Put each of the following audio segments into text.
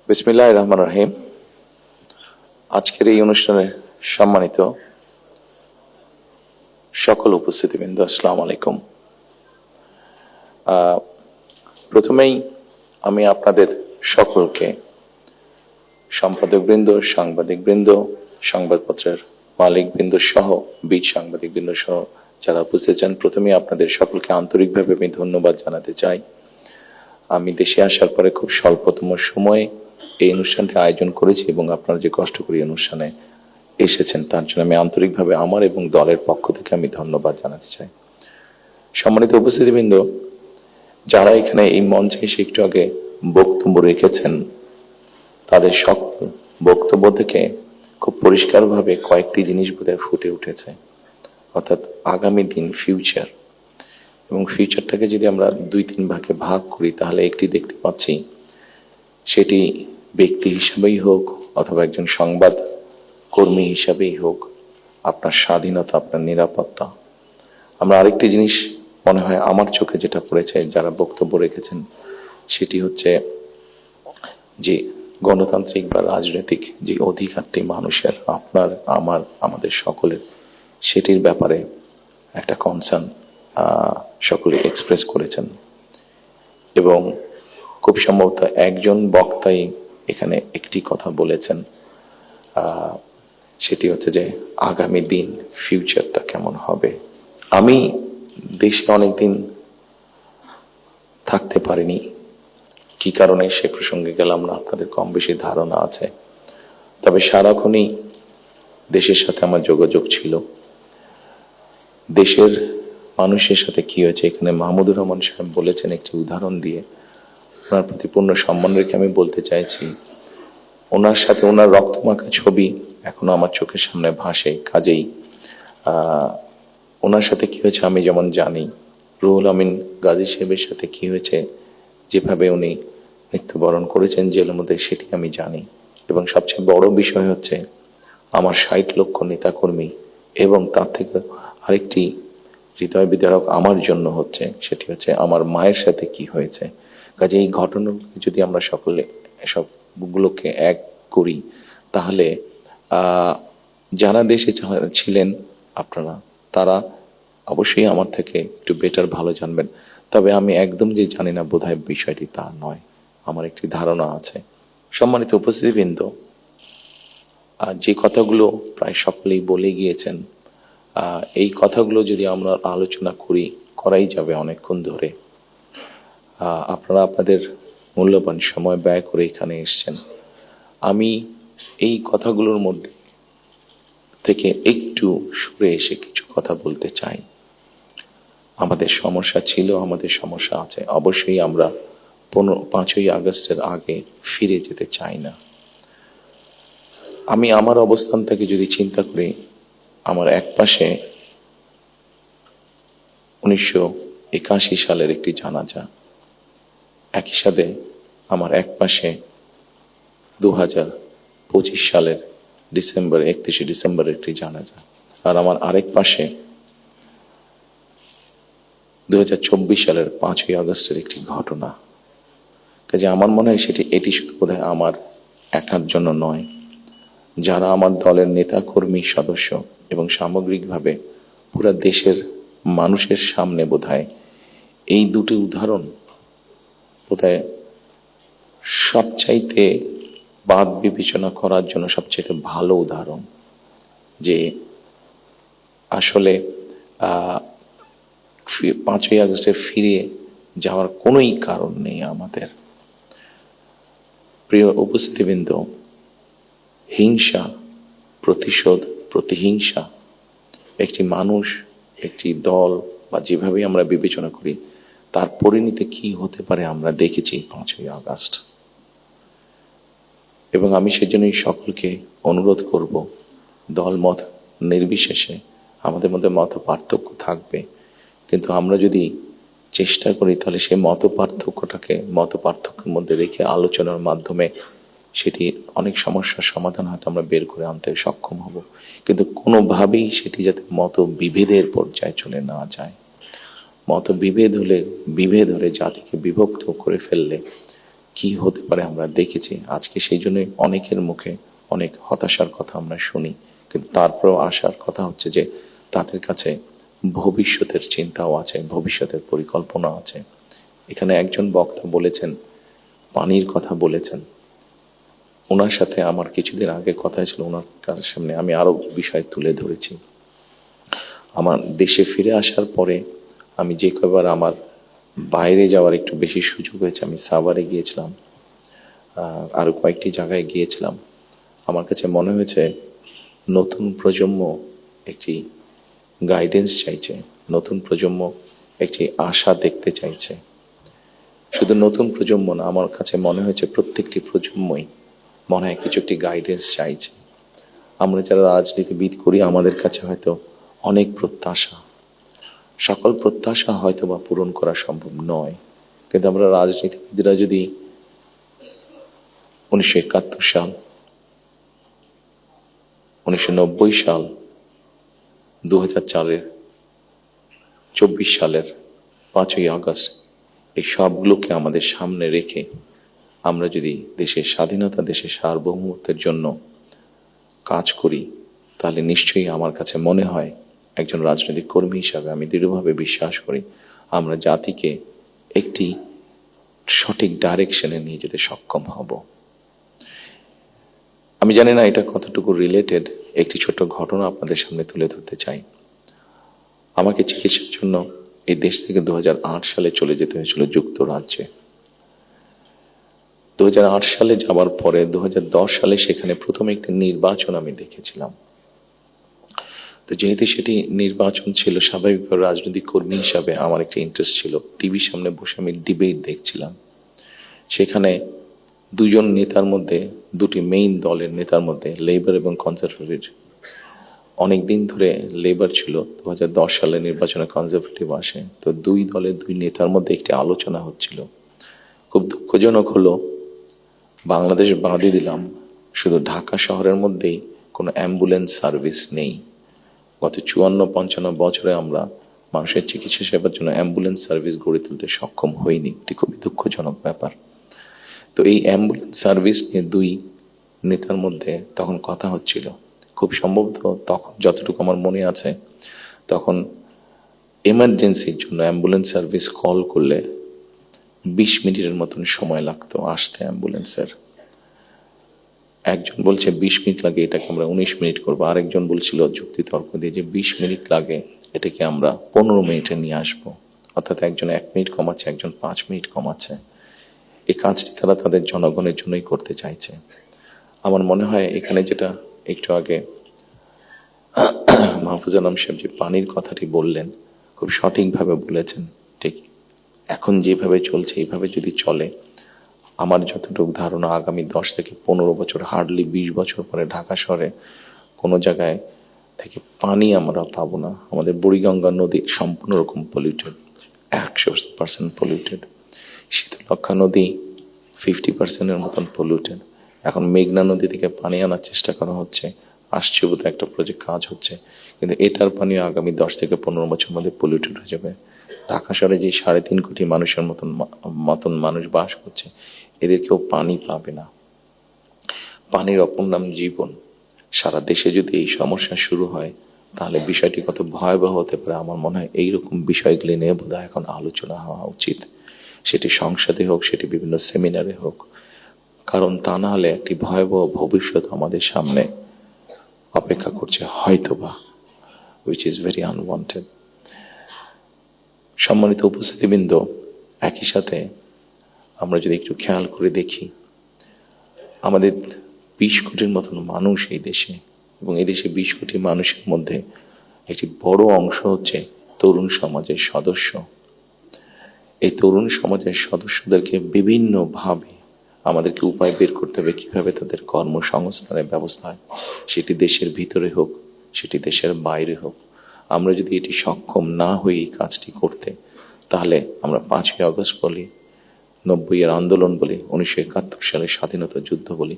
বিসমিল্লাহির রহমানির রহিম। আজকের এই অনুষ্ঠানে সম্মানিত সকল উপস্থিতিবৃন্দ, আসসালামু আলাইকুম। প্রথমেই আমি আপনাদের সকলকে, সম্পাদকবৃন্দ, সাংবাদিকবৃন্দ, সংবাদপত্রের মালিকবৃন্দ সহ বীর সাংবাদিকবৃন্দ সহ যারা উপস্থিত আছেন, প্রথমেই আপনাদের সকলকে আন্তরিকভাবে আমি ধন্যবাদ জানাতে চাই। আমি দেশে আসার পরে খুব স্বল্পতম সময়ে এই অনুষ্ঠানটি আয়োজন করেছি এবং আপনারা যে কষ্ট করে অনুষ্ঠানে এসেছেন তার জন্য আমি আন্তরিকভাবে আমার এবং দলের পক্ষ থেকে আমি ধন্যবাদ জানাতে চাই। সম্মানিত উপস্থিতিবৃন্দ, যারা এখানে এই মঞ্চে এসে একটু আগে বক্তব্য রেখেছেন, তাদের সকল বক্তব্য থেকে খুব পরিষ্কারভাবে কয়েকটি জিনিস বোধহয় ফুটে উঠেছে, অর্থাৎ আগামী দিন, ফিউচার। এবং ফিউচারটাকে যদি আমরা 2-3 ভাগে ভাগ করি তাহলে একটি দেখতে পাচ্ছি, সেটি ব্যক্তি হিসাবেই হোক অথবা একজন সংবাদ কর্মী হিসাবেই হোক, আপনার স্বাধীনতা, আপনার নিরাপত্তা। আমরা আরেকটি জিনিস মনে হয় আমার চোখে যেটা পড়েছে যারা বক্তব্য রেখেছেন, সেটি হচ্ছে যে গণতান্ত্রিক বা রাজনৈতিক যে অধিকারটি মানুষের, আপনার, আমার, আমাদের সকলের, সেটির ব্যাপারে একটা কনসার্ন সকলে এক্সপ্রেস করেছেন। এবং খুব সম্ভবত একজন বক্তাই এখানে একটি কথা বলেছেন, সেটি হচ্ছে যে আগামী দিন, ফিউচারটা কেমন হবে। আমি দেশে অনেকদিন থাকতে পারিনি, কি কারণে সে প্রসঙ্গে গেলাম না, আপনাদের কম বেশি ধারণা আছে। তবে সারাক্ষণই দেশের সাথে আমার যোগাযোগ ছিল। দেশের মানুষের সাথে কি হয়েছে, এখানে মাহমুদুর রহমান সাহেব বলেছেন একটি উদাহরণ দিয়ে, ওনার প্রতি পূর্ণ সম্মান রেখে আমি বলতে চাইছি, ওনার সাথে ওনার রক্তমাখা ছবি এখনো আমার চোখের সামনে ভাসে। কাজেই ওনার সাথে কি হয়েছে আমি যেমন জানি, রুহুল আমিন গাজী সাহেবের সাথে কি হয়েছে, যেভাবে উনি মৃত্যুবরণ করেছেন জেলের মধ্যে, সেটি আমি জানি। এবং সবচেয়ে বড় বিষয় হচ্ছে আমার 60 লক্ষ নেতাকর্মী, এবং তার থেকে আরেকটি হৃদয় বিদারক আমার জন্য হচ্ছে, সেটি হচ্ছে আমার মায়ের সাথে কি হয়েছে। কাজে এই ঘটনাগুলো যদি আমরা সকলে সবগুলোকে এক করি, তাহলে যারা দেশে ছিলেন আপনারা, তারা অবশ্যই আমার থেকে একটু বেটার ভালো জানবেন। তবে আমি একদম যে জানি না বোধহয় বিষয়টি তা নয়, আমার একটি ধারণা আছে। সম্মানিত উপস্থিতিবৃন্দ, যে কথাগুলো প্রায় সকলেই বলে গিয়েছেন, এই কথাগুলো যদি আমরা আলোচনা করাই যাবে অনেকক্ষণ ধরে। আপনারা আপনাদের মূল্যবান সময় ব্যয় করে এখানে এসেছেন। আমি এই কথাগুলোর মধ্যে থেকে একটু সরে এসে কিছু কথা বলতে চাই। আমাদের সমস্যা ছিল, আমাদের সমস্যা আছে। অবশ্যই আমরা 5ই আগস্টের আগে ফিরে যেতে চাই না। আমি আমার অবস্থান থেকে যদি চিন্তা করি, আমার এক পাশে 1981 সালের একটি জানাজা, একই সাথে আমার এক পাশে 2025 সালের 31 ডিসেম্বরের একটি জানাজা, আর আমার আরেক পাশে 2024 সালের 5ই আগস্টের একটি ঘটনা। কাজে আমার মনে হয় এটি শুধু বোধহয় আমার একার জন্য নয়, যারা আমার দলের নেতা কর্মী সদস্য এবং সামগ্রিকভাবে পুরো দেশের মানুষের সামনে বোধহয় এই দুটি উদাহরণ বোধহয় সবচাইতে বাদ বিবেচনা করার জন্য সবচাইতে ভালো উদাহরণ, যে আসলে 5ই আগস্টে ফিরে যাওয়ার কোনোই কারণ নেই আমাদের। প্রিয় উপস্থিতিবৃন্দ, হিংসা, প্রতিশোধ, প্রতিহিংসা একটি মানুষ, একটি দল বা যেভাবেই আমরা বিবেচনা করি, তার পরিণতি কি হতে পারে আমরা দেখেছি 5ই আগস্ট। এবং আমি সেজন্যই সকলকে অনুরোধ করব, দলমত নির্বিশেষে আমাদের মধ্যে মত পার্থক্য থাকবে, কিন্তু আমরা যদি চেষ্টা করি তাহলে সেই মত পার্থক্যের মধ্যে রেখে আলোচনার মাধ্যমে সেটি অনেক সমস্যার সমাধান হয়তো আমরা বের করে আনতে সক্ষম হব। কিন্তু কোনোভাবেই সেটি যাতে মত বিভেদের পর্যায়ে চলে না যায়। মত বিভেদ হলে জাতিকে বিভক্ত করে ফেললে কি হতে পারে আমরা দেখেছি। আজকে সেই জন্যই অনেকের মুখে অনেক হতাশার কথা আমরা শুনি, কিন্তু তারপরেও আশার কথা হচ্ছে যে তাদের কাছে ভবিষ্যতের চিন্তাও আছে, ভবিষ্যতের পরিকল্পনা আছে। এখানে একজন বক্তা বলেছেন, পানির কথা বলেছেন। ওনার সাথে আমার কিছুদিন আগে কথা ছিল, ওনার সামনে আমি আরো বিষয় তুলে ধরেছি। আমার দেশে ফিরে আসার পরে আমি যে কবার আমার বাইরে যাওয়ার একটু বেশি সুযোগ হয়েছে, আমি সাভারে গিয়েছিলাম, আরো কয়েকটি জায়গায় গিয়েছিলাম। আমার কাছে মনে হয়েছে নতুন প্রজন্ম একটি গাইডেন্স চাইছে, নতুন প্রজন্ম একটি আশা দেখতে চাইছে। শুধু নতুন প্রজন্ম না, আমার কাছে মনে হয়েছে প্রত্যেকটি প্রজন্মই মনে হয় কিছু একটি গাইডেন্স চাইছে। আমরা যারা রাজনীতিবিদ করি আমাদের কাছে হয়তো অনেক প্রত্যাশা, সকল প্রত্যাশা হয়তো বা পূরণ করা সম্ভব নয়, কিন্তু আমরা রাজনীতিবিদরা যদি 1971 সাল, 1990 সাল, 2004-এর 24 সালের 5ই আগস্ট এই সবগুলোকে আমাদের সামনে রেখে আমরা যদি দেশের স্বাধীনতা, দেশের সার্বভৌমত্বের জন্য কাজ করি, তাহলে নিশ্চয়ই আমার কাছে মনে হয় একজন রাজনৈতিক কর্মী হিসাবে আমি দৃঢ়ভাবে বিশ্বাস করি আমরা জাতিকে একটি সঠিক ডাইরেকশনে নিয়ে যেতে সক্ষম হব। আমি জানি না এটা কতটুকু রিলেটেড, একটি ছোট ঘটনা আপনাদের সামনে তুলে ধরতে চাই। আমাকে চিকিৎসার জন্য এই দেশ থেকে 2008 সালে চলে যেতে হয়েছিল যুক্তরাজ্যে। 2008 সালে যাওয়ার পরে 2010 সালে সেখানে প্রথমে একটি নির্বাচন আমি দেখেছিলাম। তো যেহেতু সেটি নির্বাচন ছিল, স্বাভাবিকভাবে রাজনৈতিক কর্মী হিসাবে আমার একটা ইন্টারেস্ট ছিল। টিভির সামনে বসে আমি ডিবেট দেখছিলাম। সেখানে দুজন নেতার মধ্যে, দুটি মেইন দলের নেতার মধ্যে, লেবার এবং কনজারভেটিভ, অনেকদিন ধরে লেবার ছিল, 2010 সালে নির্বাচনে কনজারভেটিভ আসে। তো দুই দলের দুই নেতার মধ্যে একটি আলোচনা হচ্ছিল। খুব দুঃখজনক হলো, বাংলাদেশ বাদই দিলাম, শুধু ঢাকা শহরের মধ্যেই কোনো অ্যাম্বুলেন্স সার্ভিস নেই। গত 54-55 বছরে আমরা মানুষের চিকিৎসা সেবার জন্য অ্যাম্বুলেন্স সার্ভিস গড়ে তুলতে সক্ষম হইনি। এটি খুবই দুঃখজনক ব্যাপার। তো এই অ্যাম্বুলেন্স সার্ভিস নিয়ে দুই নেতার মধ্যে তখন কথা হচ্ছিল। খুব সম্ভবত তখন যতটুকু আমার মনে আছে, তখন এমার্জেন্সির জন্য অ্যাম্বুলেন্স সার্ভিস কল করলে 20 মিনিটের মতন সময় লাগতো আসতে অ্যাম্বুলেন্সের। একজন বলছে 20 মিনিট লাগে, এটাকে আমরা 19 মিনিট করবো। আরেকজন বলছিল যুক্তি তর্ক দিয়ে যে 20 মিনিট লাগে, এটাকে আমরা 15 মিনিটে নিয়ে আসবো। অর্থাৎ একজন 1 মিনিট কমাচ্ছে, একজন 5 মিনিট কমাচ্ছে। এই কাজটি তারা তাদের জনগণের জন্যই করতে চাইছে। আমার মনে হয় এখানে যেটা একটু আগে মাহফুজ আলম সাহেব যে পানির কথাটি বললেন, খুব সঠিকভাবে বলেছেন। ঠিক এখন যেভাবে চলছে এইভাবে যদি চলে, আমার যতটুকু ধারণা আগামী 10 থেকে 15 বছর, হার্ডলি 20 বছর পরে ঢাকা শহরে কোনো জায়গায় থেকে পানি আমরা পাবো না। আমাদের বুড়িগঙ্গা নদী সম্পূর্ণ রকম পলিউটেড, 100% পলিউটেড। শীতলক্ষা নদী 50%-এর মতন পলিউটেড। এখন মেঘনা নদী থেকে পানি আনার চেষ্টা করা হচ্ছে, আসছে বোধহয় একটা প্রজেক্ট কাজ হচ্ছে, কিন্তু এটার পানিও আগামী 10 থেকে 15 বছর মধ্যে পলিউটেড হয়ে যাবে। ঢাকা শহরে যে 3.5 কোটি মানুষের মতন মানুষ বাস করছে, এদের কেউ পানি পাবে না। পানির অপর নাম জীবন। সারা দেশে যদি এই সমস্যা শুরু হয়, তাহলে বিষয়টি কত ভয়াবহ হতে পারে। আমার মনে হয় এইরকম বিষয়গুলি নিয়ে বোধহয় এখন আলোচনা হওয়া উচিত, সেটি সংসদে হোক, সেটি বিভিন্ন সেমিনারে হোক। কারণ তা না হলে একটি ভয়াবহ ভবিষ্যৎ আমাদের সামনে অপেক্ষা করছে হয়তোবা, which is very unwanted. সম্মানিত উপস্থিতিবৃন্দ, একই সাথে আমরা যদি একটু খেয়াল করে দেখি, আমাদের 20 কোটির মতন মানুষ এই দেশে, এবং এই দেশে 20 কোটি মানুষের মধ্যে একটি বড় অংশ হচ্ছে তরুণ সমাজের সদস্য। এই তরুণ সমাজের সদস্যদেরকে বিভিন্নভাবে আমাদেরকে উপায় বের করতে হবে কিভাবে তাদের কর্মসংস্থানের ব্যবস্থা হয়, সেটি দেশের ভিতরে হোক, সেটি দেশের বাইরে হোক। আমরা যদি এটি সক্ষম না হই এই কাজটি করতে, তাহলে আমরা 5ই আগস্ট বলি, 90-এর আন্দোলন বলি, 1971 সালের স্বাধীনতা যুদ্ধ বলি,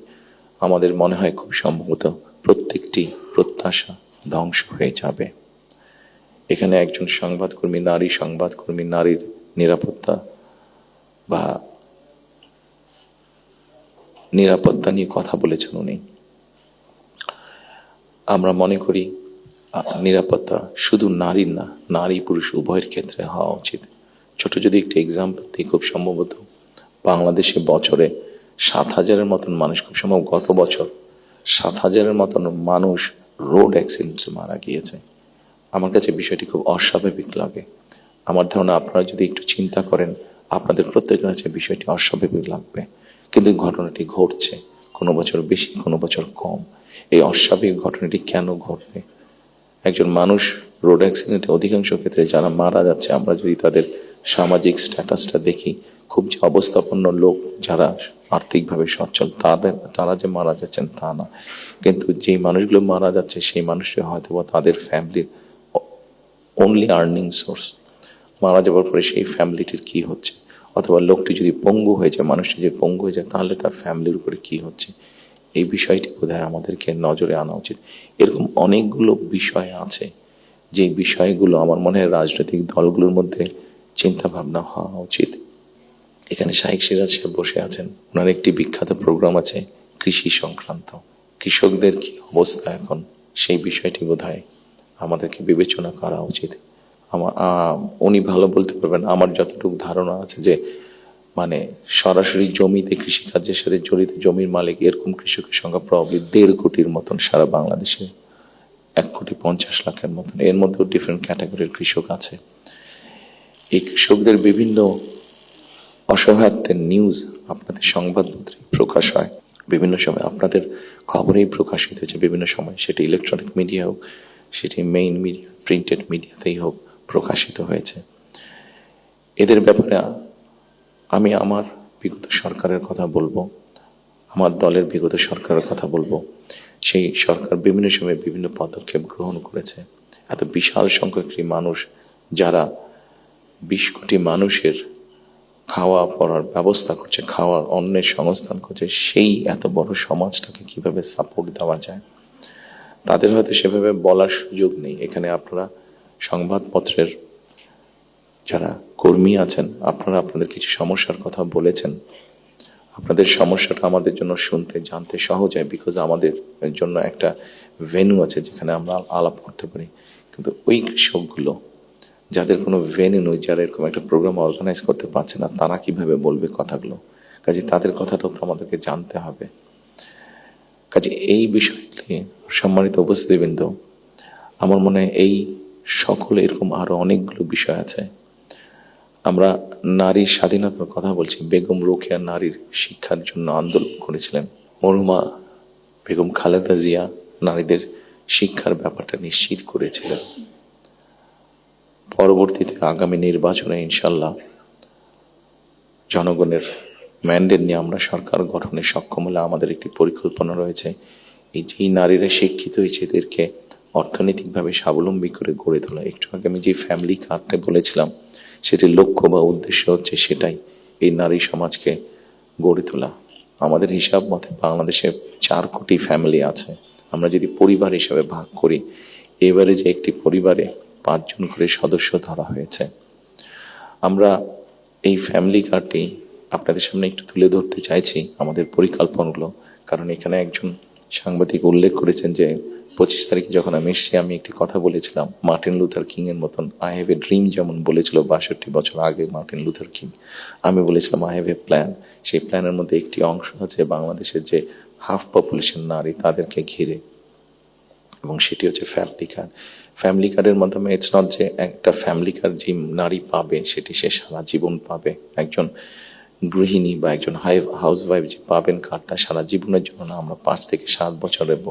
আমাদের মনে হয় খুব সম্ভবত প্রত্যেকটি প্রত্যাশা ধ্বংস হয়ে যাবে। এখানে একজন সংবাদকর্মী, নারী সংবাদকর্মী, নারীর নিরাপত্তা বা নিরাপত্তা নিয়ে কথা বলেছেন উনি। আমরা মনে করি নিরাপত্তা শুধু নারীর না, নারী পুরুষ উভয়ের ক্ষেত্রে হওয়া উচিত। ছোট যদি একটি এক্সাম্পল দিই, খুব সম্ভবত বাংলাদেশে বছরে 7,000-এর মতন মানুষ, খুব সম্ভব গত বছর 7,000-এর মতন মানুষ রোড অ্যাক্সিডেন্টে মারা গিয়েছে। আমার কাছে বিষয়টি খুব অস্বাভাবিক লাগে। আমার ধারণা আপনারা যদি একটু চিন্তা করেন, আপনাদের প্রত্যেকের কাছে বিষয়টি অস্বাভাবিক লাগবে, কিন্তু ঘটনাটি ঘটছে, কোনো বছর বেশি, কোনো বছর কম। এই অস্বাভাবিক ঘটনাটি কেন ঘটবে? একজন মানুষ রোড অ্যাক্সিডেন্টে অধিকাংশ ক্ষেত্রে যারা মারা যাচ্ছে, আমরা যদি তাদের সামাজিক স্ট্যাটাসটা দেখি, খুব যে অবস্থাপন্ন লোক, যারা আর্থিকভাবে সচ্ছল, তারা যে মারা যাচ্ছেন তা না, কিন্তু যেই মানুষগুলো মারা যাচ্ছে সেই মানুষরা হয়তো তাদের ফ্যামিলির অনলি আর্নিং সোর্স। মারা যাওয়ার পরে সেই ফ্যামিলিটির কি হচ্ছে, অথবা লোকটি যদি পঙ্গু হয়ে যায়, মানুষটি যদি পঙ্গু হয়ে যায়, তাহলে তার ফ্যামিলির উপরে কি হচ্ছে, এই বিষয়টি বোধহয় আমাদেরকে নজরে আনা উচিত। এরকম অনেকগুলো বিষয় আছে, যে বিষয়গুলো আমার মনে হয় রাজনৈতিক দলগুলোর মধ্যে চিন্তা ভাবনা হওয়া উচিত। এখানে শাইখ সিরাজ সাহেব বসে আছেন, ওনার একটি বিখ্যাত প্রোগ্রাম আছে কৃষি সংক্রান্ত। কৃষকদের কি অবস্থা এখন, সেই বিষয়টি বোধহয় আমাদেরকে বিবেচনা করা উচিত। উনি ভালো বলতে পারবেন। আমার যতটুকু ধারণা আছে যে মানে সরাসরি জমিতে কৃষিকাজের সাথে জড়িত জমির মালিক এরকম কৃষকের সংখ্যা প্রবাবলি 1.5 কোটির মতন সারা বাংলাদেশে, 1,50,00,000-এর মতন। এর মধ্যেও ডিফারেন্ট ক্যাটাগরির কৃষক আছে। এই কৃষকদের বিভিন্ন অসহায়ত্বের নিউজ আপনাদের সংবাদপত্রে প্রকাশ হয়, বিভিন্ন সময় আপনাদের খবরেই প্রকাশিত হয়েছে, বিভিন্ন সময় সেটি ইলেকট্রনিক মিডিয়া হোক, সেটি মেইন মিডিয়া প্রিন্টেড মিডিয়াতেই হোক, প্রকাশিত হয়েছে। এদের ব্যাপারে আমি আমার বিগত সরকারের কথা বলবো, আমার দলের বিগত সরকারের কথা বলবো। সেই সরকার বিভিন্ন সময়ে বিভিন্ন পদক্ষেপ গ্রহণ করেছে। এত বিশাল সংখ্যক মানুষ, যারা 20 কোটি মানুষের খাওয়া পড়ার ব্যবস্থা করছে, খাওয়ার অন্নের সংস্থান করছে, সেই এত বড় সমাজটাকে কিভাবে সাপোর্ট দেওয়া যায়, তাদের হয়তো সেভাবে বলার সুযোগ নেই। এখানে আপনারা সংবাদপত্রের যারা কর্মী আছেন, আপনারা আপনাদের কিছু সমস্যার কথা বলেছেন। আপনাদের সমস্যাটা আমাদের জন্য শুনতে জানতে সহজ হয়, বিকজ আমাদের জন্য একটা ভেন্যু আছে যেখানে আমরা আলাপ করতে পারি। কিন্তু ওই কৃষকগুলো যাদের কোনো ভেন্যু নেই, যারা এরকম একটা প্রোগ্রাম অর্গানাইজ করতে পারছে না, তারা কিভাবে বলবে কথাগুলো? কাজে তাদের কথাটাও তো আমাদেরকে জানতে হবে। কাজে এই বিষয়গুলি, সম্মানিত উপস্থিতিবৃন্দ, আমার মনে হয় এই সকলে এরকম আরো অনেকগুলো বিষয় আছে। আমরা নারীর স্বাধীনতার কথা বলছি। বেগম রোকেয়া নারীর শিক্ষার জন্য আন্দোলন করেছিলেন। মরহুমা বেগম খালেদা জিয়া নারীদের শিক্ষার ব্যাপারটা নিশ্চিত করেছিলেন। পরবর্তীতে আগামী নির্বাচনে ইনশাল্লাহ জনগণের ম্যান্ডেট নিয়ে আমরা সরকার গঠনে সক্ষম হলে আমাদের একটি পরিকল্পনা রয়েছে, এই যেই নারীরা শিক্ষিত হয়েছে এদেরকে অর্থনৈতিকভাবে স্বাবলম্বী করে গড়ে তোলা। একটু আগে আমি যে ফ্যামিলি কার্ডটা বলেছিলাম, সেটির লক্ষ্য বা উদ্দেশ্য হচ্ছে সেটাই, এই নারী সমাজকে গড়ে তোলা। আমাদের হিসাব মতে বাংলাদেশে 4 কোটি ফ্যামিলি আছে। আমরা যদি পরিবার হিসাবে ভাগ করি, এবারে যে একটি পরিবারে 5 জন করে সদস্য ধরা হয়েছে। আমরা এই ফ্যামিলি কার্ডটি আপনাদের সামনে একটু তুলে ধরতে চাইছি, আমাদের পরিকল্পনাগুলো। কারণ এখানে একজন সাংবাদিক উল্লেখ করেছেন যে 25 তারিখে যখন আমি এসেছি, আমি একটি কথা বলেছিলাম মার্টিন লুথার কিং এর মতন, আই হ্যাভ এ ড্রিম, যেমন বলেছিল 62 বছর আগে মার্টিন লুথার কিং। আমি বলেছিলাম আই হ্যাভ এ প্ল্যান। সেই প্ল্যানের মধ্যে একটি অংশ আছে বাংলাদেশের যে হাফ পপুলেশন নারী, তাদেরকে ঘিরে, এবং সেটি হচ্ছে ফ্যামিলি কার্ড। ফ্যামিলি কার্ডের মাধ্যমে ইটস নট যে একটা ফ্যামিলি কার্ড যে নারী পাবে সেটি সে সারা জীবন পাবে। একজন গৃহিণী বা একজন হাউস ওয়াইফ যে পাবেন কার্ডটা সারা জীবনের জন্য না, আমরা 5 থেকে 7 বছর নেব।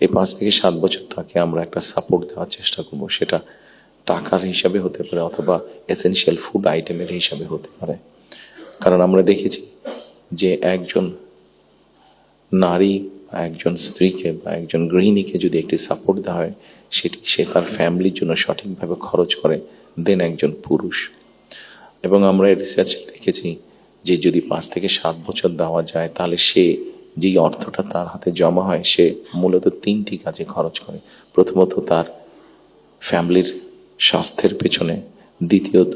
এই 5 থেকে 7 বছর তাকে আমরা একটা সাপোর্ট দেওয়ার চেষ্টা করব। সেটা টাকার হিসাবে হতে পারে, অথবা এসেনশিয়াল ফুড আইটেমের হিসাবে হতে পারে। কারণ আমরা দেখেছি যে একজন নারী বা একজন স্ত্রীকে বা একজন গৃহিণীকে যদি একটি সাপোর্ট দেওয়া হয়, সেটি সে তার ফ্যামিলির জন্য সঠিকভাবে খরচ করে দেন একজন পুরুষ। এবং আমরা রিসার্চ দেখেছি যে যদি 5 থেকে 7 বছর দেওয়া যায়, তাহলে সে যেই অর্থটা তার হাতে জমা হয়, সে মূলত 3টি কাজে খরচ করে। প্রথমত তার ফ্যামিলির স্বাস্থ্যের পেছনে, দ্বিতীয়ত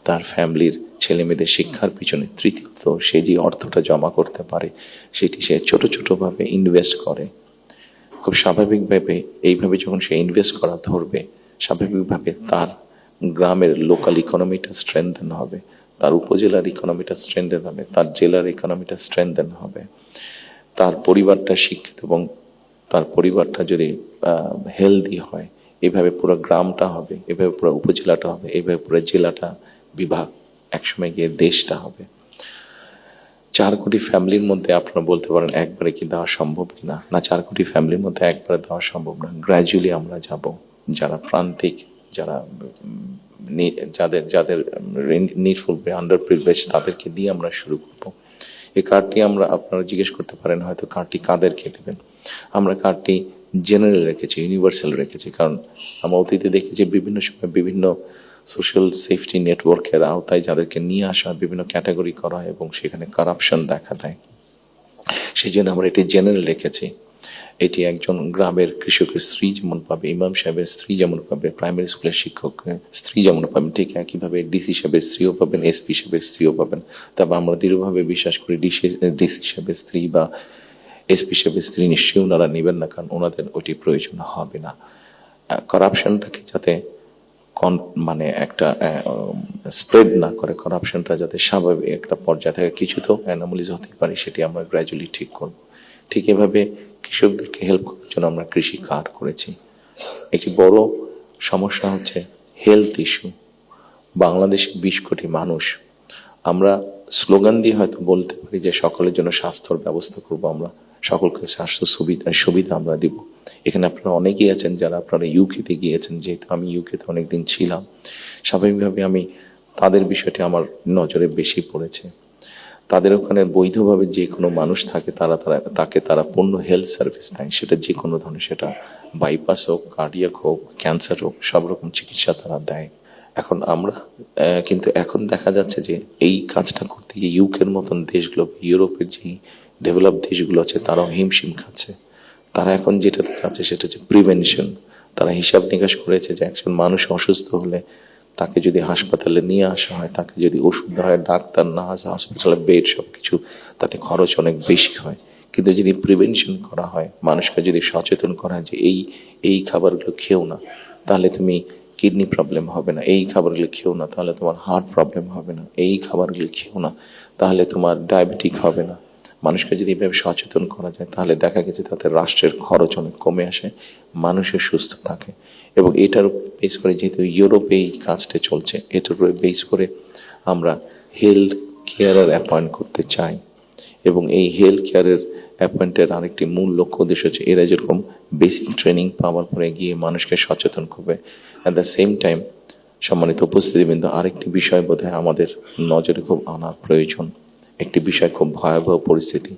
তার ফ্যামিলির ছেলে মেয়েদের শিক্ষার পিছনে তৃতীয়ত সে যে অর্থটা জমা করতে পারে সেটি সে ছোট ছোটভাবে ইনভেস্ট করে। খুব স্বাভাবিকভাবে এইভাবে যখন সে ইনভেস্ট করা ধরবে, স্বাভাবিকভাবে তার গ্রামের লোকাল ইকোনমিটা স্ট্রেংথেন হবে, তার উপজেলার ইকোনমিটা স্ট্রেংথেন হবে, তার জেলার ইকোনমিটা স্ট্রেংথেন হবে, তার পরিবারটা শিক্ষিত এবং তার পরিবারটা যদি হেলদি হয়, এভাবে পুরো গ্রামটা হবে, এভাবে পুরো উপজেলাটা হবে, এভাবে পুরো জেলাটা, বিভাগ, একসময় গিয়ে দেশটা হবে। 4 কোটি ফ্যামিলির মধ্যে আপনারা বলতে পারেন একবারে কি দেওয়া সম্ভব কিনা? না, 4 কোটি ফ্যামিলির মধ্যে একবারে দেওয়া সম্ভব না। গ্র্যাজুয়ালি আমরা যাব, যারা প্রান্তিক, যারা যাদের যাদের নিডফুল আন্ডার প্রিভিলেজ, তাদেরকে দিয়ে আমরা শুরু করব। এই কার্ডটি আমরা, আপনারা জিজ্ঞেস করতে পারেন হয়তো কার্ডটি কাদেরকে দেবেন। আমরা কার্ডটি জেনারেল রেখেছি, ইউনিভার্সাল রেখেছি, কারণ আমরা অতীতে দেখেছি বিভিন্ন সময় বিভিন্ন সোশ্যাল সেফটি নেটওয়ার্কের আওতায় যাদেরকে নিয়ে আসা বিভিন্ন ক্যাটাগরি করা হয় এবং সেখানে কারাপশন দেখা দেয়। সেই জন্য আমরা এটি জেনারেল রেখেছি। এটি একজন গ্রামের কৃষকের স্ত্রী যেমন পাবে, ইমাম সাহেবের স্ত্রী যেমন পাবে, প্রাইমারি স্কুলের শিক্ষকের স্ত্রী যেমন পাবেন, ঠিক একইভাবে ডিসি সাহেবের স্ত্রীও পাবেন, এসপি সাহেবের স্ত্রীও পাবেন। তবে আমরা দৃঢ়ভাবে বিশ্বাস করি ডিসি সাহেবের স্ত্রী বা এসপি সাহেবের স্ত্রী নিশ্চয়ই ওনারা নেবেন না, কারণ ওনাদের ওটি প্রয়োজন হবে না। করাপশনটাকে যাতে মানে একটা স্প্রেড না করে, করাপশনটা যাতে স্বাভাবিক একটা পর্যায়ে থাকে, কিছু তো অ্যানোমালিজ হতে পারে, সেটি আমরা গ্র্যাজুয়ালি ঠিক করব। ঠিক এভাবে কৃষকদেরকে হেল্প করার জন্য আমরা কৃষি কার্ড করেছি। একটি বড় সমস্যা হচ্ছে হেলথ ইস্যু। বাংলাদেশে 20 কোটি মানুষ, আমরা স্লোগান দিয়ে হয়তো বলতে পারি যে সকলের জন্য স্বাস্থ্যর ব্যবস্থা করব, আমরা সকলকে স্বাস্থ্য সুবিধা আমরা দিব। এখানে আপনারা অনেকেই আছেন যারা আপনারা ইউকেতে গিয়েছেন, যেহেতু আমি ইউকেতে অনেকদিন ছিলাম, স্বাভাবিকভাবে আমি তাদের বিষয়টি আমার নজরে বেশি পড়েছে। তাদের ওখানে বৈধভাবে যে কোনো মানুষ থাকে, তাকে তারা পূর্ণ হেলথ সার্ভিস দেয়, সেটা যে কোনো ধরনের, সেটা বাইপাস হোক, কার্ডিয়াক হোক, ক্যান্সার হোক, সব রকম চিকিৎসা তারা দেয়। এখন আমরা কিন্তু এখন দেখা যাচ্ছে যে এই কাজটা করতে গিয়ে ইউকের মতন দেশগুলো, ইউরোপের যে ডেভেলপ দেশগুলো আছে, তারাও হিমশিম খাচ্ছে। তারা এখন যেটা চাচ্ছে সেটা হচ্ছে প্রিভেনশন। তারা হিসাব নিকাশ করেছে যে একজন মানুষ অসুস্থ হলে তাকে যদি হাসপাতালে নিয়ে আসা হয়, তাকে যদি ওষুধ দেওয়া হয়, ডাক্তার, নার্স, হসপিটালে বেড, সব কিছু, তাতে খরচ অনেক বেশি হয়। কিন্তু যদি প্রিভেনশন করা হয়, মানুষকে যদি সচেতন করা হয় যে এই খাবারগুলো খেও না, তাহলে তুমি কিডনি প্রবলেম হবে না, এই খাবারগুলো খেও না তাহলে তোমার হার্ট প্রবলেম হবে না, এই খাবারগুলো খেও না তাহলে তোমার ডায়াবেটিক হবে না। মানুষকে যদি এভাবে সচেতন করা যায়, তাহলে দেখা গেছে তাতে রাষ্ট্রের খরচ অনেক কমে আসে, মানুষের সুস্থ থাকে। এবং এটার বেস করে, যেহেতু ইউরোপে এই কাজটা চলছে, এটার উপরে বেস করে আমরা হেলথ কেয়ারার অ্যাপয়েন্ট করতে চাই। এবং এই হেলথ কেয়ারের অ্যাপয়েন্টের আরেকটি মূল লক্ষ্য উদ্দেশ্য হচ্ছে এরা যেরকম বেসিক ট্রেনিং পাওয়ার পরে গিয়ে মানুষকে সচেতন করবে, অ্যাট দ্য সেম টাইম সম্মানিত উপস্থিতিবৃন্দ, আরেকটি বিষয় বোধহয় আমাদের নজরে খুব আনা প্রয়োজন। একটি বিষয়, খুব ভয়াবহ পরিস্থিতি,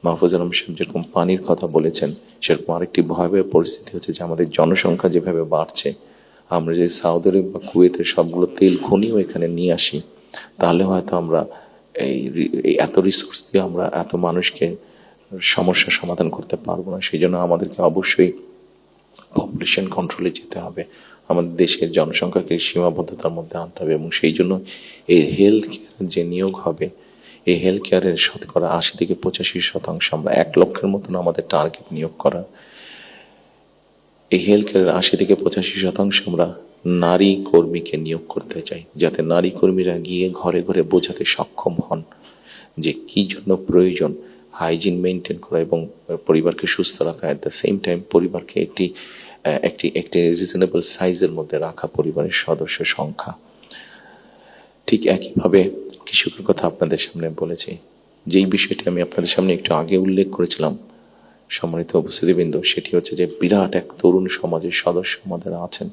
মাহফুজ আলম সাহেব যেরকম পানির কথা বলেছেন, সেরকম আরেকটি ভয়াবহ পরিস্থিতি হচ্ছে যে আমাদের জনসংখ্যা যেভাবে বাড়ছে, আমরা যদি সৌদি আরব বা কুয়েতের সবগুলো তেল খনিও এখানে নিয়ে আসি, তাহলে হয়তো আমরা এই এত রিসোর্স দিয়ে আমরা এত মানুষকে সমস্যার সমাধান করতে পারবো না। সেই জন্য আমাদেরকে অবশ্যই পপুলেশন কন্ট্রোলে যেতে হবে, আমাদের দেশের জনসংখ্যাকে সীমাবদ্ধতার মধ্যে আনতে হবে। এবং সেই জন্য এই হেলথ কেয়ার যে নিয়োগ হবে, এই হেলথ কেয়ারের 80 থেকে 85% আমরা 1 লক্ষের মতন আমাদের টার্গেট নিয়োগ করা। এই হেলথ কেয়ারের 80 থেকে 85% আমরা নারী কর্মীকে নিয়োগ করতে চাই, যাতে নারী কর্মীরা গিয়ে ঘরে ঘরে বোঝাতে সক্ষম হন যে কি জন্য প্রয়োজন হাইজিন মেনটেন করা এবং পরিবারকে সুস্থ রাখা, অ্যাট দ্য সেম টাইম পরিবারকে একটি রিজনেবল সাইজের মধ্যে রাখা, পরিবারের সদস্য সংখ্যা। ঠিক একইভাবে কৃষকের কথা আপনাদের সামনে বলেছি, যেই বিষয়টি আমি আপনাদের সামনে একটু আগে উল্লেখ করেছিলাম সম্মানিত উপস্থিতিবৃন্দ, সেটি হচ্ছে যে বিরাট এক তরুণ সমাজের সদস্য আমাদের আছেন।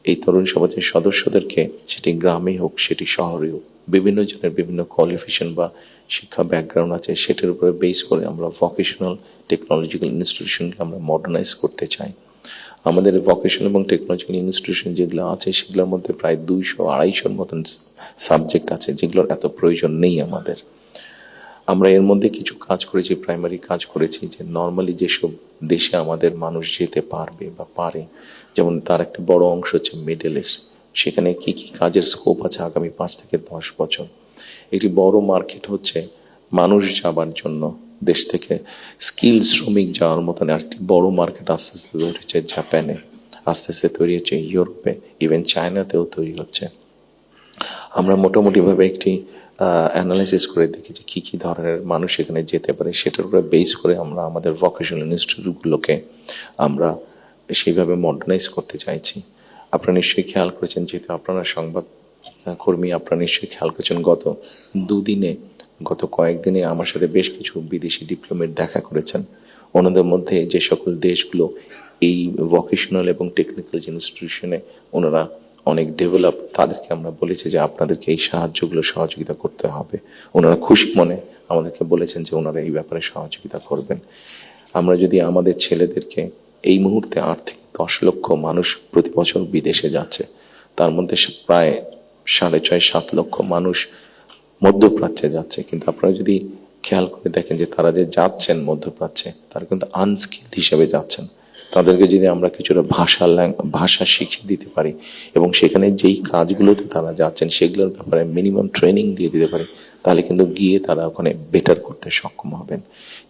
এই তরুণ সমাজের সদস্যদেরকে, সেটি গ্রামে হোক সেটি শহরে হোক, বিভিন্ন জনের বিভিন্ন কোয়ালিফিকেশন বা শিক্ষা ব্যাকগ্রাউন্ড আছে, সেটার উপরে বেস করে আমরা ভোকেশনাল টেকনোলজিক্যাল ইনস্টিটিউশনকে আমরা মডার্নাইজ করতে চাই। আমাদের ভোকেশনাল এবং টেকনোলজিক্যাল ইনস্টিটিউশন যেগুলো আছে, সেগুলোর মধ্যে প্রায় 200-250 মতন সাবজেক্ট আছে, যেগুলোর এত প্রয়োজন নেই আমাদের। আমরা এর মধ্যে কিছু কাজ করেছি, প্রাইমারি কাজ করেছি, যে নর্মালি যেসব দেশে আমাদের মানুষ যেতে পারবে বা পারে, যেমন তার একটা বড় অংশ হচ্ছে মিডল ইস্ট, সেখানে কি কি কাজের স্কোপ আছে আগামী 5 থেকে 10 বছর। একটি বড় মার্কেট হচ্ছে মানুষ যাবার জন্য, দেশ থেকে স্কিল শ্রমিক যাওয়ার মতন একটি বড় মার্কেট আস্তে আস্তে তৈরি হচ্ছে জাপানে, আস্তে আস্তে তৈরি হচ্ছে ইউরোপে, ইভেন চায়নাতেও তৈরি হচ্ছে। আমরা মোটামুটিভাবে একটি অ্যানালাইসিস করে দেখি যে কী কী ধরনের মানুষ এখানে যেতে পারে, সেটার উপরে বেস করে আমরা আমাদের ভোকেশনাল ইনস্টিটিউটগুলোকে আমরা সেইভাবে মডার্নাইজ করতে চাইছি। আপনারা নিশ্চয়ই খেয়াল করেছেন, যেহেতু আপনারা সংবাদ কর্মী, আপনারা নিশ্চয়ই খেয়াল করেছেন গত কয়েকদিনে আমার সাথে বেশ কিছু বিদেশি ডিপ্লোমেট দেখা করেছেন। ওনাদের মধ্যে যে সকল দেশগুলো এই ভোকেশনাল এবং টেকনিক্যাল ইনস্টিটিউশনে ওনারা অনেক ডেভেলপ, তাদেরকে আমরা বলেছি যে আপনাদেরকে এই সাহায্যগুলো সহযোগিতা করতে হবে। ওনারা খুশি মনে আমাদেরকে বলেছেন যে ওনারা এই ব্যাপারে সহযোগিতা করবেন। আমরা যদি আমাদের ছেলেদেরকে, এই মুহূর্তে 8 থেকে 10 লক্ষ মানুষ প্রতি বছর বিদেশে যাচ্ছে, তার মধ্যে প্রায় 6.5-7 লক্ষ মানুষ মধ্যপ্রাচ্যে যাচ্ছে। কিন্তু আপনারা যদি খেয়াল করে দেখেন যে তারা যে যাচ্ছেন মধ্যপ্রাচ্যে, তারা কিন্তু আনস্কিল্ড হিসেবে যাচ্ছেন। তাদেরকে যদি আমরা কিছুটা ভাষা শিখিয়ে দিতে পারি এবং সেখানে যেই কাজগুলোতে তারা যাচ্ছেন সেগুলোর ব্যাপারে মিনিমাম ট্রেনিং দিয়ে দিতে পারি, তাহলে কিন্তু গিয়ে তারা ওখানে বেটার করতে সক্ষম হবেন।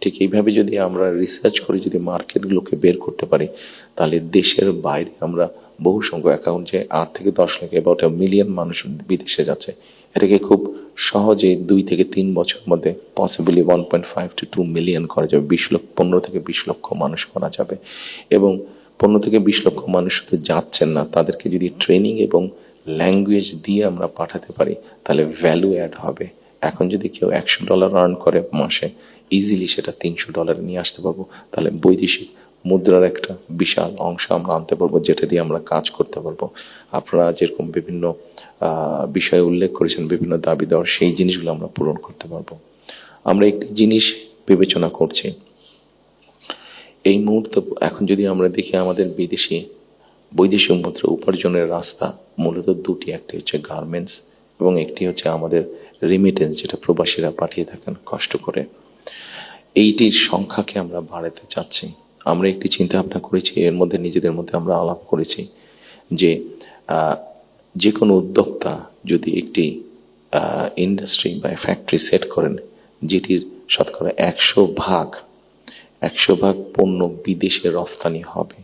ঠিক এইভাবে যদি আমরা রিসার্চ করে যদি মার্কেটগুলোকে বের করতে পারি, তাহলে দেশের বাইরে আমরা বহু সংখ্যক অ্যাকাউন্ট, যে 8 থেকে 10 লাখ অ্যাবাউট 1 মিলিয়ন মানুষ বিদেশে যাচ্ছে, এটাকে খুব সহজে 2 থেকে 3 বছর মধ্যে পসিবলি 1.5 to 2 মিলিয়ন করা যাবে। 15 থেকে 20 লক্ষ মানুষ করা যাবে। এবং 15 থেকে 20 লক্ষ মানুষ শুধু যাচ্ছেন না, তাদেরকে যদি ট্রেনিং এবং ল্যাঙ্গুয়েজ দিয়ে আমরা পাঠাতে পারি, তাহলে ভ্যালু অ্যাড হবে। এখন যদি কেউ $100 আর্ন করে মাসে, ইজিলি সেটা $300 নিয়ে আসতে পারবো। তাহলে বৈদেশিক মুদ্রার একটা বিশাল অংশ আমরা আনতে পারবো, যেটা দিয়ে আমরা কাজ করতে পারবো। আপনারা যেরকম বিভিন্ন বিষয়ে উল্লেখ করেছেন, বিভিন্ন দাবি দেওয়ার, সেই জিনিসগুলো আমরা পূরণ করতে পারবো। আমরা একটি জিনিস বিবেচনা করছি এই মুহূর্তে। এখন যদি আমরা দেখি আমাদের বৈদেশিক মুদ্রা উপার্জনের রাস্তা মূলত দুটি, একটি হচ্ছে গার্মেন্টস এবং একটি হচ্ছে আমাদের রেমিটেন্স, যেটা প্রবাসীরা পাঠিয়ে থাকেন কষ্ট করে। এইটির সংখ্যাকে আমরা বাড়াতে চাচ্ছি। আমরা একটি চিন্তা ভাবনা করেছি, এর মধ্যে নিজেদের মধ্যে আমরা আলাপ করেছি যে যে কোনো উদ্যোক্তা যদি একটি ইন্ডাস্ট্রি বা ফ্যাক্টরি সেট করেন, যেটির শতকরা 100 ভাগ পণ্য বিদেশে রফতানি হবে।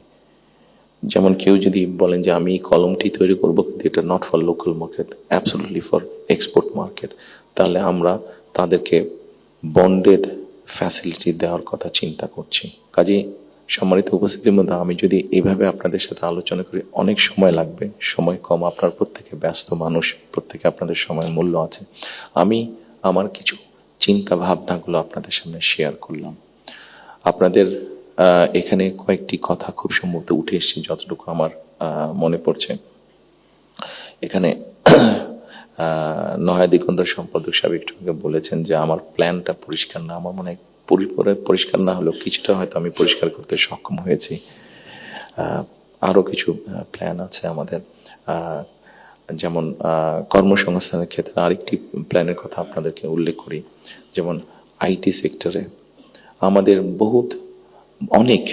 যেমন কেউ যদি বলেন যে আমি কলমটি তৈরি করবো, কিন্তু এটা not for local market, absolutely for export market, তাহলে আমরা তাদেরকে বন্ডেড ফ্যাসিলিটি দেওয়ার কথা চিন্তা করছি। কাজে সম্মানিত উপস্থিতির মধ্যে আমি যদি এইভাবে আপনাদের সাথে আলোচনা করি, অনেক সময় লাগবে, সময় কম, আপনার প্রত্যেকে ব্যস্ত মানুষ, প্রত্যেকে আপনাদের সময়ের মূল্য আছে। আমি আমার কিছু চিন্তা ভাবনাগুলো আপনাদের সামনে শেয়ার করলাম। আপনাদের এখানে কয়েকটি কথা খুব সম্ভবত উঠে এসেছে, যতটুকু আমার মনে পড়ছে। এখানে নয়া দিগন্তর সম্পাদক সাহেব একটু আগে বলেছেন যে আমার প্ল্যানটা পরিষ্কার না। আমার মনে হয় পুরোপুরি পরিষ্কার না হলেও কিছুটা হয়তো আমি পরিষ্কার করতে সক্ষম হয়েছি। আরও কিছু প্ল্যান আছে আমাদের, যেমন কর্মসংস্থানের ক্ষেত্রে আরেকটি প্ল্যানের কথা আপনাদেরকে উল্লেখ করি। যেমন আইটি সেক্টরে আমাদের অনেক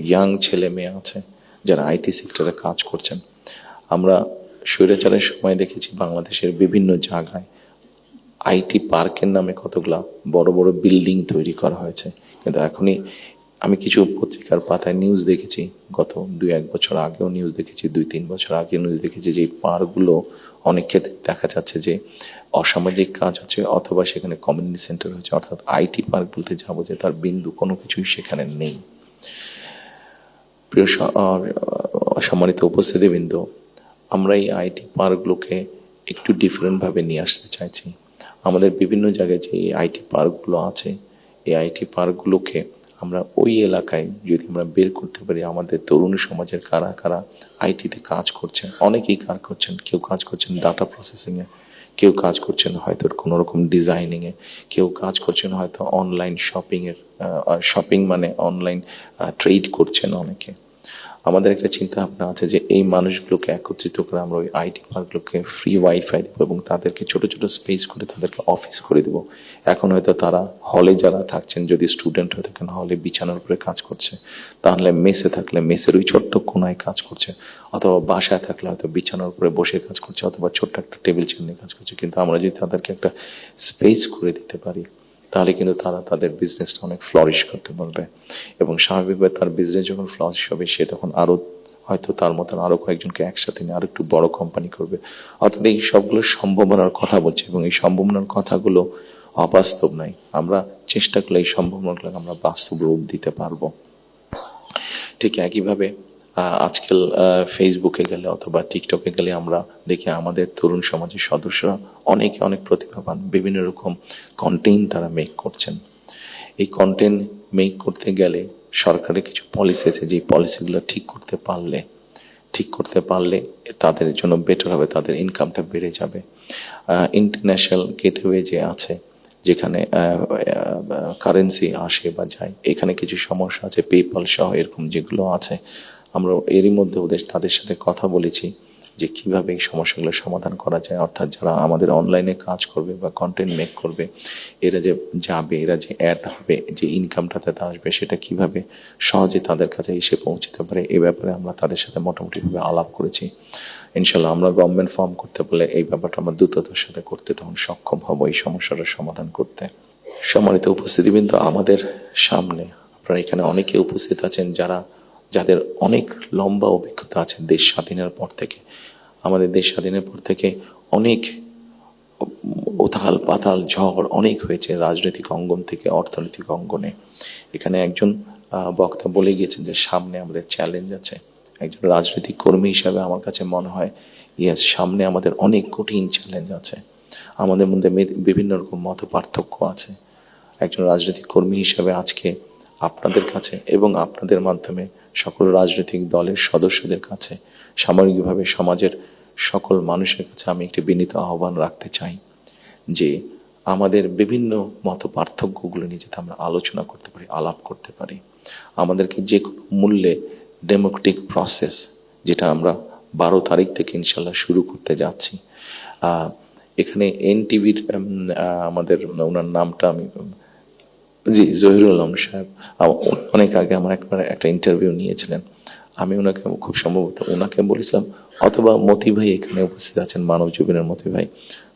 ইয়াং ছেলে মেয়ে আছে যারা আইটি সেক্টরে কাজ করছেন। আমরা স্বৈরাচারের সময় দেখেছি বাংলাদেশের বিভিন্ন জায়গায় আইটি পার্কের নামে কতগুলা বড় বড় বিল্ডিং তৈরি করা হয়েছে। কিন্তু এখনই আমি কিছু পত্রিকার পাতায় নিউজ দেখেছি, গত 2-1 বছর আগেও নিউজ দেখেছি, 2-3 বছর আগে নিউজ দেখেছি, যে এই পার্কগুলো অনেক ক্ষেত্রে দেখা যাচ্ছে যে অসামাজিক কাজ হচ্ছে, অথবা সেখানে কমিউনিটি সেন্টার হচ্ছে। অর্থাৎ আইটি পার্ক বলতে যাবো যে তার বিন্দু কোনো কিছুই সেখানে নেই। প্রিয় সম্মানিত উপস্থিতিবৃন্দ, আমরা এই আইটি পার্কগুলোকে একটু ডিফারেন্টভাবে নিয়ে আসতে চাইছি। আমাদের বিভিন্ন জায়গায় যে আইটি পার্কগুলো আছে, এই আইটি পার্কগুলোকে আমরা ওই এলাকায় যদি আমরা বের করতে পারি, আমাদের তরুণ সমাজের কারা কারা আইটিতে কাজ করছেন, অনেকেই কাজ করছেন। কেউ কাজ করছেন ডাটা প্রসেসিংয়ে, কেউ কাজ করছেন হয়তো কোনো রকম ডিজাইনিংয়ে, কেউ কাজ করছেন হয়তো অনলাইন শপিংয়ের, শপিং মানে অনলাইন ট্রেড করছেন অনেকে। আমাদের একটা চিন্তা ভাবনা আছে যে এই মানুষগুলোকে একত্রিত করে আমরা ওই আইটি পার্কগুলোকে ফ্রি ওয়াইফাই দেবো এবং তাদেরকে ছোট ছোট স্পেস করে তাদেরকে অফিস করে দেবো। এখন হয়তো তারা হলে যারা থাকছেন, যদি স্টুডেন্ট হয়ে থাকেন হলে বিছানার উপরে কাজ করছে, তাহলে মেসে থাকলে মেসের ওই ছোট্ট কোনায় কাজ করছে, অথবা বাসায় থাকলে হয়তো বিছানার উপরে বসে কাজ করছে, অথবা ছোট্ট একটা টেবিল চেয়ার নিয়ে কাজ করছে। কিন্তু আমরা যদি তাদেরকে একটা স্পেস করে দিতে পারি, তাহলে কিন্তু তারা তাদের বিজনেসটা অনেক ফ্লরিশ করতে পারবে এবং স্বাভাবিকভাবে তার বিজনেস যখন ফ্লরিশ হবে, সে তখন আরও হয়তো তার মতন আরও কয়েকজনকে একসাথে নিয়ে আরও একটু বড় কোম্পানি করবে। অর্থাৎ এই সবগুলো সম্ভাবনার কথা বলছে এবং এই সম্ভাবনার কথাগুলো অবাস্তব নয়। আমরা চেষ্টা করলে এই সম্ভাবনাগুলোকে আমরা বাস্তব রূপ দিতে পারবো। ঠিক একইভাবে আজকাল ফেসবুকে গেলে অথবা টিকটকে গেলে আমরা দেখি আমাদের তরুণ সমাজের সদস্যরা অনেকে অনেক প্রতিভাবান, বিভিন্ন রকম কন্টেন্ট তারা মেক করছেন। এই কন্টেন্ট মেক করতে গেলে সরকারের কিছু পলিসি আছে, যে পলিসিগুলো ঠিক করতে পারলে তাদের জন্য বেটার হবে, তাদের ইনকামটা বেড়ে যাবে। ইন্টারন্যাশনাল গেটওয়ে যে আছে, যেখানে কারেন্সি আসে বা যায়, এখানে কিছু সমস্যা আছে, পেপাল সহ এরকম যেগুলো আছে, আমরা এরই মধ্যে তাদের সাথে কথা বলেছি যে কিভাবে এই সমস্যাগুলো সমাধান করা যায়। অর্থাৎ যারা আমাদের অনলাইনে কাজ করবে বা কন্টেন্ট মেক করবে, এরা যে যাবে, এরা যে অ্যাড হবে, যে ইনকামটা তাতে আসবে, সেটা কিভাবে সহজে তাদের কাছে এসে পৌঁছতে পারে, এ ব্যাপারে আমরা তাদের সাথে মোটামুটিভাবে আলাপ করেছি। ইনশাল্লাহ আমরা গভর্নমেন্ট ফর্ম করতে পারলে এই ব্যাপারটা আমরা দ্রুততার সাথে করতে তখন সক্ষম হব এই সমস্যাটার সমাধান করতে। সম্মানিত উপস্থিতিবৃন্দ, আমাদের সামনে আপনারা এখানে অনেকে উপস্থিত আছেন যাদের অনেক লম্বা অভিজ্ঞতা আছে দেশ স্বাধীনের পর থেকে। আমাদের দেশ স্বাধীনের পর থেকে অনেক উথাল পাতাল ঝড় অনেক হয়েছে, রাজনৈতিক অঙ্গন থেকে অর্থনৈতিক অঙ্গনে। এখানে একজন বক্তা বলে গিয়েছেন যে সামনে আমাদের চ্যালেঞ্জ আছে। একজন রাজনৈতিক কর্মী হিসাবে আমার কাছে মনে হয় ইয়েস, সামনে আমাদের অনেক কঠিন চ্যালেঞ্জ আছে, আমাদের মধ্যে বিভিন্ন রকম মত পার্থক্য আছে। একজন রাজনৈতিক কর্মী হিসাবে আজকে আপনাদের কাছে এবং আপনাদের মাধ্যমে সকল রাজনৈতিক দলের সদস্যদের কাছে, সামগ্রিকভাবে সমাজের সকল মানুষের কাছে আমি একটি বিনীত আহ্বান রাখতে চাই যে আমাদের বিভিন্ন মত পার্থক্যগুলো নিয়ে যাতে আমরা আলোচনা করতে পারি, আলাপ করতে পারি। আমাদেরকে যে কোনো মূল্যে ডেমোক্রেটিক প্রসেস, যেটা আমরা 12 তারিখ থেকে ইনশাল্লাহ শুরু করতে যাচ্ছি। এখানে এনটিভির আমাদের ওনার নামটা আমি জহিরুল আলম সাহেব অনেক আগে আমার একবার একটা ইন্টারভিউ নিয়েছিলেন। আমি ওনাকে খুব সম্ভবত ওনাকে বলেছিলাম, অথবা মতি ভাই এখানে উপস্থিত আছেন, মানব জীবনের মতি ভাই,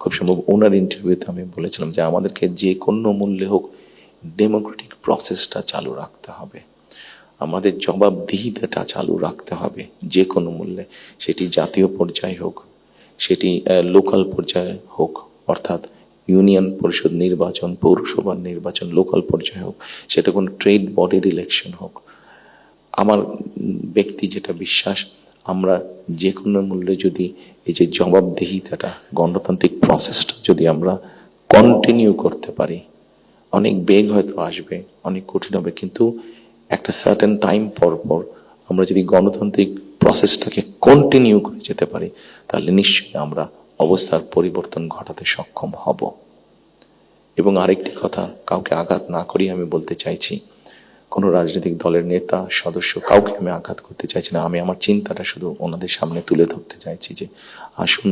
খুব সম্ভব ওনার ইন্টারভিউতে আমি বলেছিলাম যে আমাদেরকে যে কোনো মূল্যে হোক ডেমোক্রেটিক প্রসেসটা চালু রাখতে হবে, আমাদের জবাবদিহিতাটা চালু রাখতে হবে যে কোনো মূল্যে। সেটি জাতীয় পর্যায়ে হোক, সেটি লোকাল পর্যায়ে হোক, অর্থাৎ ইউনিয়ন পরিষদ নির্বাচন, পৌরসভার নির্বাচন লোকাল পর্যায়ে হোক, সেটা কোনো ট্রেড বডির ইলেকশন হোক। আমার ব্যক্তি যেটা বিশ্বাস, আমরা যে কোনো মূল্যে যদি এই যে জবাবদিহিতাটা, গণতান্ত্রিক প্রসেসটা যদি আমরা কন্টিনিউ করতে পারি, অনেক বেগ হয়তো আসবে, অনেক কঠিন হবে, কিন্তু একটা সার্টেন টাইম পর পর আমরা যদি গণতান্ত্রিক প্রসেসটাকে কন্টিনিউ করে যেতে পারি, তাহলে নিশ্চয়ই আমরা অবস্থার পরিবর্তন ঘটাতে সক্ষম হব। এবং আরেকটি কথা, কাউকে আঘাত না করি আমি বলতে চাইছি, কোনো রাজনৈতিক দলের নেতা সদস্য কাউকে আমি আঘাত করতে চাইছি না। আমি আমার চিন্তাটা শুধু ওনাদের সামনে তুলে ধরতে চাইছি যে আসুন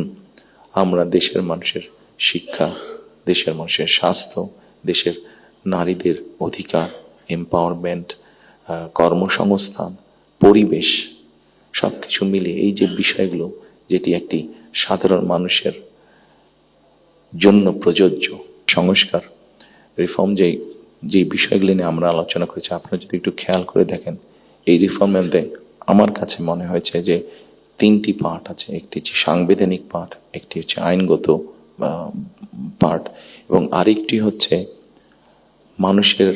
আমরা দেশের মানুষের শিক্ষা, দেশের মানুষের স্বাস্থ্য, দেশের নারীদের অধিকার, এম্পাওয়ারমেন্ট, কর্মসংস্থান, পরিবেশ, সব কিছু মিলে এই যে বিষয়গুলো, যেটি একটি সাধারণ মানুষের জন্য প্রযোজ্য সংস্কার, রিফর্ম, যে বিষয়গুলি নিয়ে আমরা আলোচনা করেছি, আপনারা যদি একটু খেয়াল করে দেখেন, এই রিফর্মের মধ্যে আমার কাছে মনে হয়েছে যে 3টি পার্ট আছে। একটি হচ্ছে সাংবিধানিক পার্ট, একটি হচ্ছে আইনগত পার্ট, এবং আরেকটি হচ্ছে মানুষের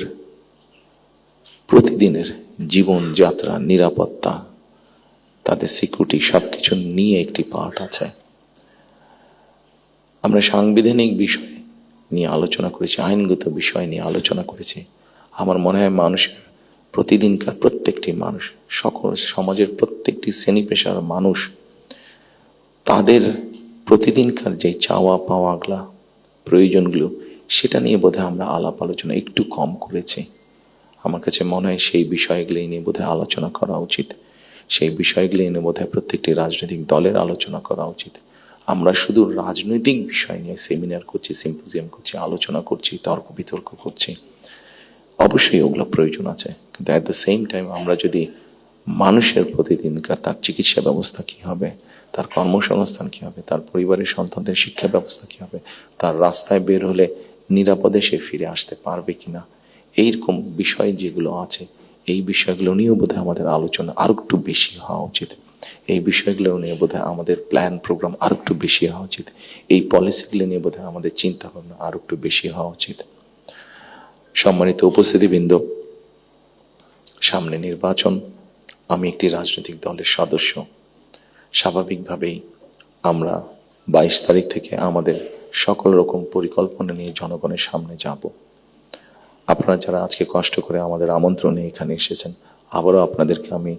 প্রতিদিনের জীবনযাত্রা, নিরাপত্তা, তাদের সিকিউরিটি, সবকিছু নিয়ে একটি পার্ট আছে। আমরা সাংবিধানিক বিষয় নিয়ে আলোচনা করেছি, আইনগত বিষয় নিয়ে আলোচনা করেছি। আমার মনে হয় মানুষের প্রতিদিনকার প্রত্যেকটি মানুষ, সকল সমাজের প্রত্যেকটি শ্রেণী পেশার মানুষ, তাদের প্রতিদিনকার যে চাওয়া পাওয়াগুলা, প্রয়োজনগুলো, সেটা নিয়ে বোধহয় আমরা আলাপ আলোচনা একটু কম করেছি। আমার কাছে মনে হয় সেই বিষয়গুলি নিয়ে বোধহয় আলোচনা করা উচিত। সেই বিষয়গুলি নিয়ে বোধহয় প্রত্যেকটি রাজনৈতিক দলের আলোচনা করা উচিত। আমরা শুধু রাজনৈতিক বিষয় নিয়ে সেমিনার করছি, সিম্পোজিয়াম করছি, আলোচনা করছি, তর্ক বিতর্ক করছি, অবশ্যই ওগুলো প্রয়োজন আছে, কিন্তু অ্যাট দ্য সেম টাইম আমরা যদি মানুষের প্রতিদিনকার তার চিকিৎসা ব্যবস্থা কী হবে, তার কর্মসংস্থান কী হবে, তার পরিবারের সন্তানদের শিক্ষা ব্যবস্থা কী হবে, তার রাস্তায় বের হলে নিরাপদে সে ফিরে আসতে পারবে কিনা, এইরকম বিষয় যেগুলো আছে, এই বিষয়গুলো নিয়েও বোধহয় আমাদের আলোচনা আরও একটু বেশি হওয়া উচিত। এই বিষয়গুলো নিয়ে বোধহয় আমাদের প্ল্যান প্রোগ্রাম আরও একটু বেশি হওয়া উচিত। এই পলিসিগুলো নিয়ে বোধহয় আমাদের চিন্তা ভাবনা আরও একটু বেশি হওয়া উচিত। সম্মানিত উপস্থিতিবৃন্দ, সামনে নির্বাচন। আমি একটি রাজনৈতিক দলের সদস্য। স্বাভাবিকভাবেই আমরা 22 তারিখ থেকে আমাদের সকল রকম পরিকল্পনা নিয়ে জনগণের সামনে যাব। আপনারা যারা আজকে কষ্ট করে আমাদের আমন্ত্রণে এখানে এসেছেন, আবারও আপনাদেরকে আমি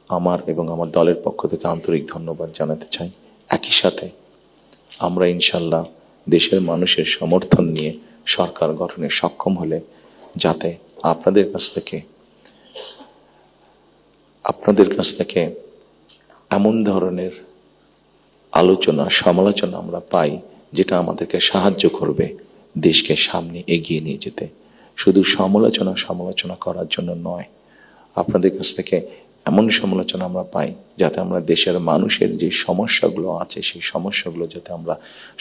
আমার এবং আমার দলের পক্ষ থেকে আন্তরিক ধন্যবাদ জানাতে চাই। একই সাথে আমরা ইনশাল্লাহ দেশের মানুষের সমর্থন নিয়ে সরকার গঠনে সক্ষম হলে যাতে আপনাদের কাছ থেকে এমন ধরনের আলোচনা সমালোচনা আমরা পাই যেটা আমাদেরকে সাহায্য করবে দেশকে সামনে এগিয়ে নিয়ে যেতে। শুধু সমালোচনা করার জন্য নয়, আপনাদের কাছ থেকে এমন সমালোচনা আমরা পাই যাতে আমরা দেশের মানুষের যে সমস্যাগুলো আছে সেই সমস্যাগুলো যাতে আমরা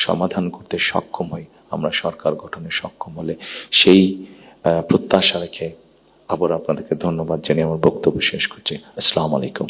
সমাধান করতে সক্ষম হই, আমরা সরকার গঠনে সক্ষম হলে, সেই প্রত্যাশা রেখে আবার আপনাদেরকে ধন্যবাদ জানিয়ে আমার বক্তব্য শেষ করছি। আসসালামু আলাইকুম।